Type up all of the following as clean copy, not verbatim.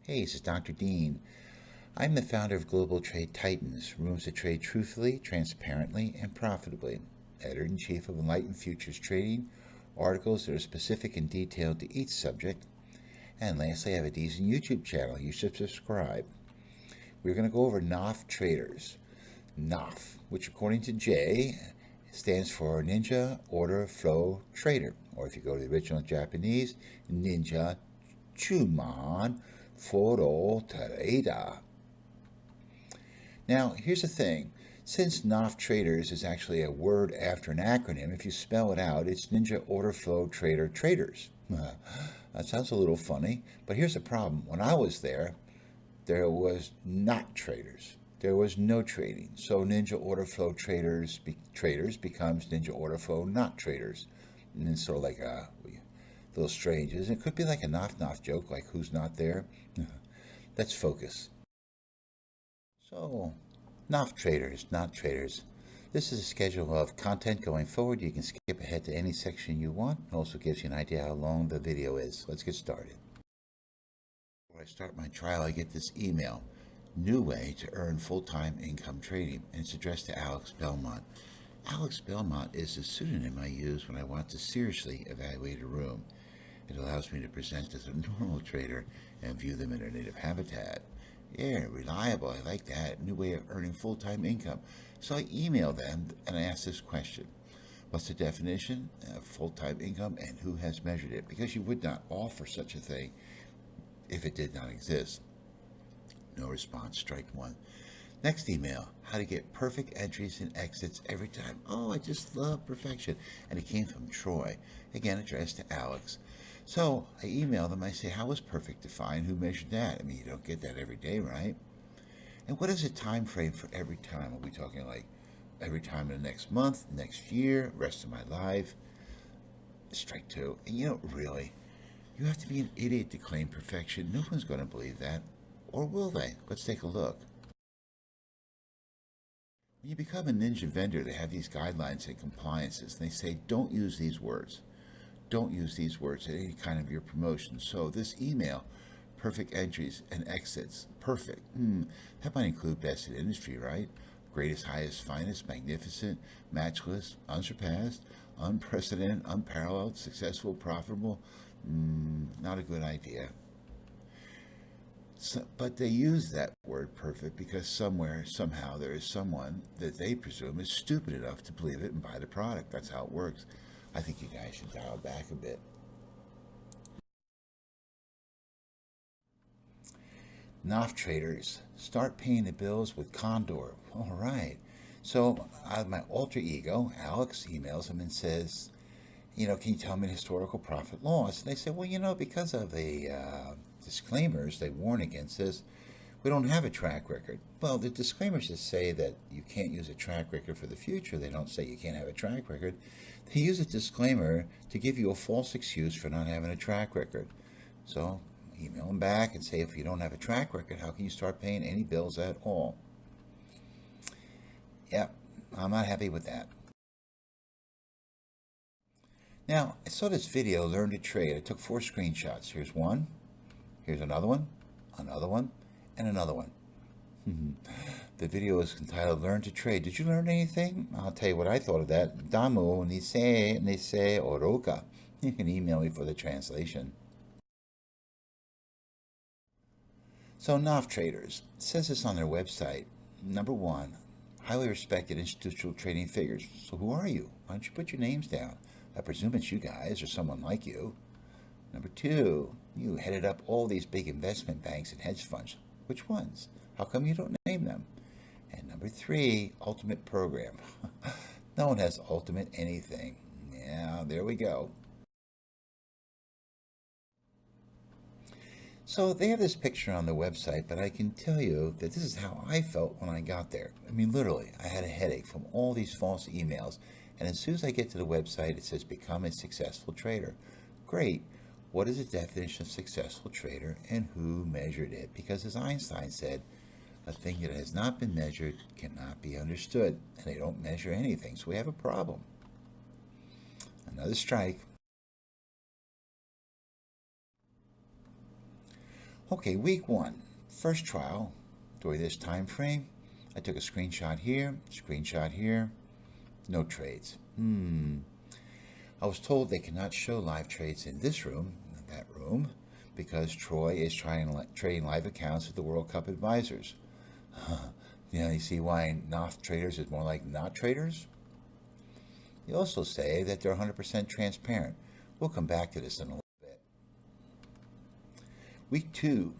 Hey, this is Dr. Dean. I'm the founder of Global Trade Titans, rooms that trade truthfully, transparently, and profitably. Editor-in-Chief of Enlightened Futures Trading, articles that are specific and detailed to each subject. And lastly, I have a decent YouTube channel. You should subscribe. We're going to go over NOF traders. NOF, which according to Jay, stands for Ninja Order Flow Trader. Or if you go to the original Japanese, Ninja Chuman Foro Trader. Now, here's the thing. Since NOF Traders is actually a word after an acronym, if you spell it out, it's Ninja Order Flow Trader Traders. That sounds a little funny, but here's the problem. When I was there was not traders. There was no trading. So Ninja Order Flow Traders becomes Ninja Order Flow Not Traders. And it's sort of like a little strange. It could be like a NOF joke, like who's not there. Let's focus. So, NOF traders, not traders. This is a schedule of content going forward. You can skip ahead to any section you want. It also gives you an idea how long the video is. Let's get started. Before I start my trial, I get this email. New way to earn full-time income trading. And it's addressed to Alex Belmont. Alex Belmont is the pseudonym I use when I want to seriously evaluate a room. It allows me to present as a normal trader and view them in their native habitat. Yeah, reliable, I like that. New way of earning full-time income. So I email them and I ask this question. What's the definition of full-time income and who has measured it? Because you would not offer such a thing if it did not exist. No response, strike one. Next email, how to get perfect entries and exits every time. Oh, I just love perfection. And it came from Troy, again addressed to Alex. So I email them, I say, how is perfect defined? Who measured that? I mean, you don't get that every day, right? And what is the time frame for every time? Are we talking like every time in the next month, next year, rest of my life? Strike two. And really, you have to be an idiot to claim perfection. No one's going to believe that. Or will they? Let's take a look. When you become a ninja vendor, they have these guidelines and compliances, and they say, don't use these words. Don't use these words at any kind of your promotion. So this email, perfect entries and exits, perfect. That might include best in industry, right? Greatest, highest, finest, magnificent, matchless, unsurpassed, unprecedented, unparalleled, successful, profitable. Not a good idea. So, but they use that word perfect because somewhere, somehow, there is someone that they presume is stupid enough to believe it and buy the product. That's how it works. I think you guys should dial back a bit. NOF traders, start paying the bills with Condor. All right. So my alter ego, Alex, emails him and says, can you tell me the historical profit loss? And they say, well, because of the disclaimers, they warn against this. We don't have a track record. Well, the disclaimers just say that you can't use a track record for the future. They don't say you can't have a track record. They use a disclaimer to give you a false excuse for not having a track record. So email them back and say, if you don't have a track record, how can you start paying any bills at all? Yep, I'm not happy with that. Now, I saw this video, Learn to Trade. I took 4 screenshots. Here's one, here's another one, and another one. The video is entitled Learn to Trade. Did you learn anything? I'll tell you what I thought of that. Damu nise oroka. You can email me for the translation. So NOF traders, it says this on their website. Number 1, highly respected institutional trading figures. So who are you? Why don't you put your names down? I presume it's you guys or someone like you. Number 2, you headed up all these big investment banks and hedge funds. Which ones? How come you don't name them? And number 3, ultimate program. No one has ultimate anything. Yeah, there we go. So they have this picture on the website, but I can tell you that this is how I felt when I got there. I mean, literally, I had a headache from all these false emails. And as soon as I get to the website, it says, become a successful trader. Great. What is the definition of successful trader and who measured it? Because as Einstein said, a thing that has not been measured cannot be understood. And they don't measure anything, so we have a problem. Another strike. Okay, week 1, first trial. During this time frame, I took a screenshot here, no trades. I was told they cannot show live trades in this room, that room, because Troy is trading live accounts with the World Cup advisors. You see why not traders is more like not traders? They also say that they're 100% transparent. We'll come back to this in a little bit. Week 2,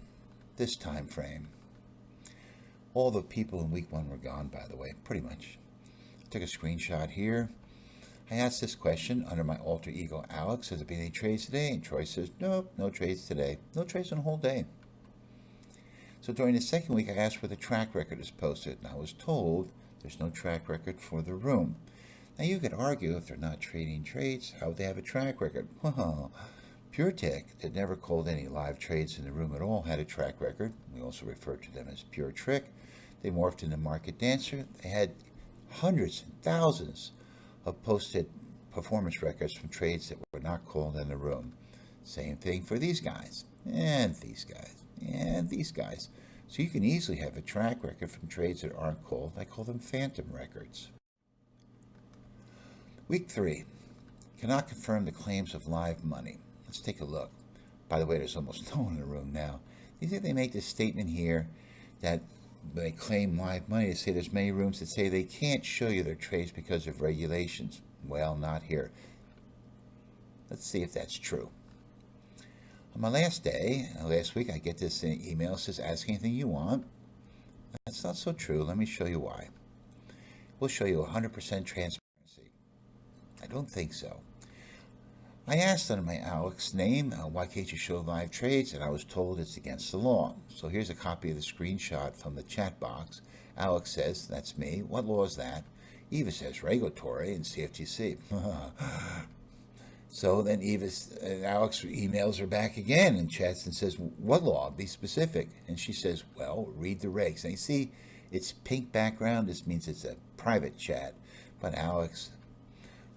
this time frame. All the people in week 1 were gone, by the way, pretty much. I took a screenshot here. I asked this question under my alter ego, Alex, has there been any trades today? And Troy says, nope, no trades today. No trades on the whole day. So during the second week, I asked where the track record is posted, and I was told there's no track record for the room. Now, you could argue if they're not trading trades, how would they have a track record? Well, Pure Tech, that never called any live trades in the room at all, had a track record. We also referred to them as Pure Trick. They morphed into Market Dancer. They had hundreds and thousands of posted performance records from trades that were not called in the room. Same thing for these guys, and these guys, and these guys. So you can easily have a track record from trades that aren't called. I call them phantom records. Week 3, cannot confirm the claims of live money. Let's take a look. By the way, there's almost no one in the room now. You think they make this statement here that they claim live money? They say there's many rooms that say they can't show you their trades because of regulations. Well, not here. Let's see if that's true. On my last day, last week, I get this email that says, ask anything you want. That's not so true. Let me show you why. We'll show you 100% transparency. I don't think so. I asked under my Alex name, why can't you show live trades? And I was told it's against the law. So here's a copy of the screenshot from the chat box. Alex says, that's me. What law is that? Eva says, regulatory and CFTC. So then Alex emails her back again and chats and says, what law? Be specific. And she says, well, read the regs. And you see, it's pink background. This means it's a private chat. But Alex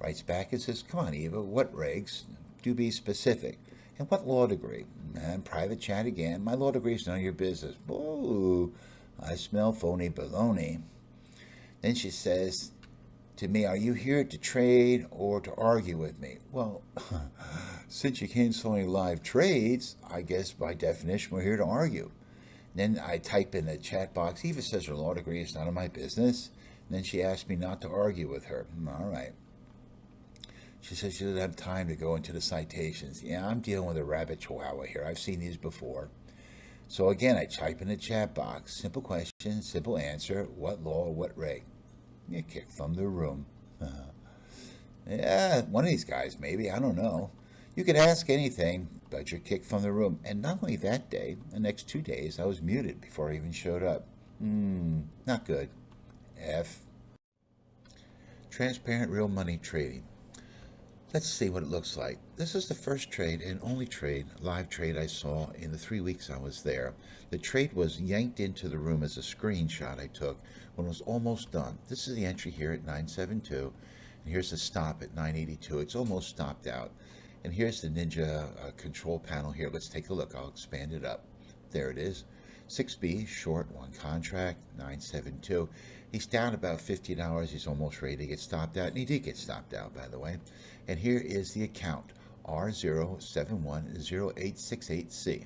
writes back and says, come on, Eva, what regs? Do be specific. And what law degree? And private chat again. My law degree is none of your business. Whoa, I smell phony baloney. Then she says to me, are you here to trade or to argue with me? Well, since you can't show any live trades, I guess by definition we're here to argue. Then I type in the chat box, Eva says her law degree is none of my business. And then she asked me not to argue with her. All right. She says she doesn't have time to go into the citations. Yeah, I'm dealing with a rabbit chihuahua here. I've seen these before. So again, I type in the chat box, simple question, simple answer, what law, what reg? You kicked from the room. Yeah, one of these guys maybe, I don't know. You could ask anything, but you're kicked from the room. And not only that day, the next 2 days, I was muted before I even showed up. Not good. F. Transparent real money trading. Let's see what it looks like. This is the first trade and only trade, live trade I saw in the 3 weeks I was there. The trade was yanked into the room as a screenshot I took when it was almost done. This is the entry here at 972, and here's the stop at 982. It's almost stopped out. And here's the Ninja control panel here. Let's take a look. I'll expand it up. There it is. 6B, short, one contract, 972. He's down about $50. He's almost ready to get stopped out. And he did get stopped out, by the way. And here is the account, R0710868C.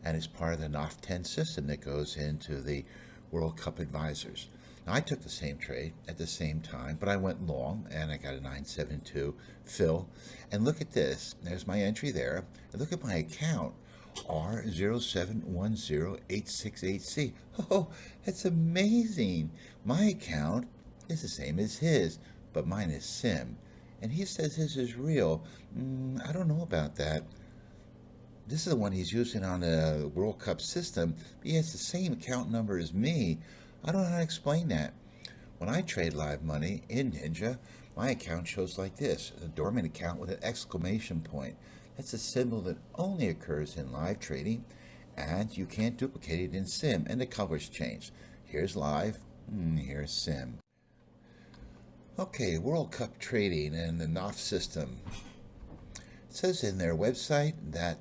And it's part of the NOF10 system that goes into the World Cup advisors. Now, I took the same trade at the same time, but I went long, and I got a 972 fill. And look at this. There's my entry there. And look at my account. R0710868C. Oh, that's amazing. My account is the same as his, but mine is SIM. And he says his is real. I don't know about that. This is the one he's using on the World Cup system. He has the same account number as me. I don't know how to explain that. When I trade live money in Ninja, my account shows like this, a dormant account with an exclamation point. That's a symbol that only occurs in live trading, and you can't duplicate it in SIM, and the colors change. Here's live, here's SIM. Okay, World Cup trading and the NOF system. It says in their website that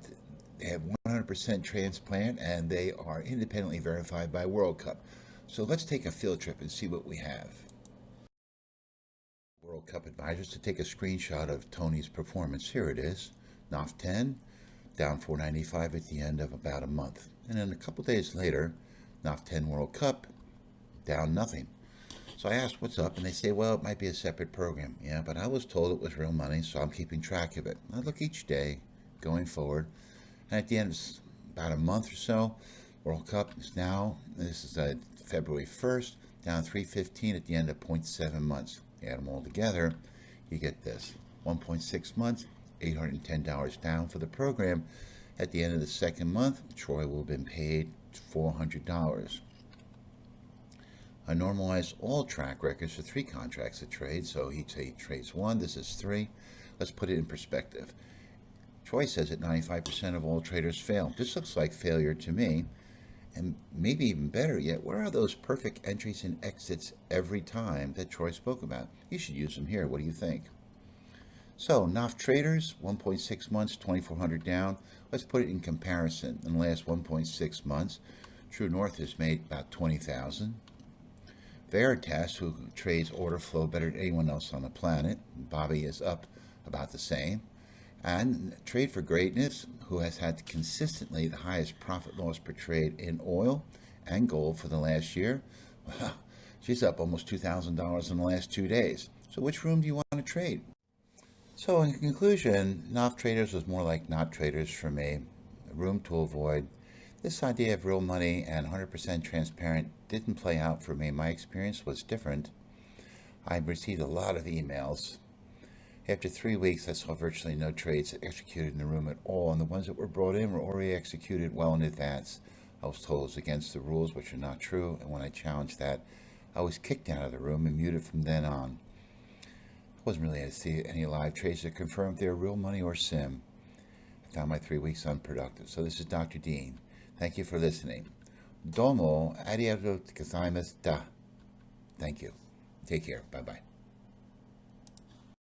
They have 100% transplant, and they are independently verified by World Cup. So let's take a field trip and see what we have. World Cup advisors to take a screenshot of Tony's performance. Here it is. NOF 10, down 495 at the end of about a month. And then a couple days later, NOF 10 World Cup, down nothing. So I asked what's up, and they say, well, it might be a separate program. Yeah, but I was told it was real money, so I'm keeping track of it. I look each day going forward, and at the end of about a month or so, World Cup is now, this is February 1st, down 315 at the end of 0.7 months. You add them all together, you get this. 1.6 months, $810 down for the program. At the end of the second month, Troy will have been paid $400. I normalize all track records for 3 contracts of trade, so he trades 1, this is 3. Let's put it in perspective. Troy says that 95% of all traders fail. This looks like failure to me, and maybe even better yet, where are those perfect entries and exits every time that Troy spoke about? You should use them here. What do you think? So, NOF traders, 1.6 months, 2,400 down. Let's put it in comparison. In the last 1.6 months, True North has made about 20,000. Veritas, who trades order flow better than anyone else on the planet, Bobby is up about the same. And Trade for Greatness, who has had consistently the highest profit loss per trade in oil and gold for the last year, well, she's up almost $2,000 in the last 2 days. So which room do you want to trade? So in conclusion, NOF traders was more like not traders for me, a room to avoid. This idea of real money and 100% transparent didn't play out for me. My experience was different. I received a lot of emails. After 3 weeks, I saw virtually no trades executed in the room at all, and the ones that were brought in were already executed well in advance. I was told it was against the rules, which are not true, and when I challenged that, I was kicked out of the room and muted from then on. I wasn't really able to see any live trades that confirmed if they were real money or sim. I found my 3 weeks unproductive. So this is Dr. Dean. Thank you for listening. Domo arigatou gozaimasu. Thank you. Take care. Bye-bye.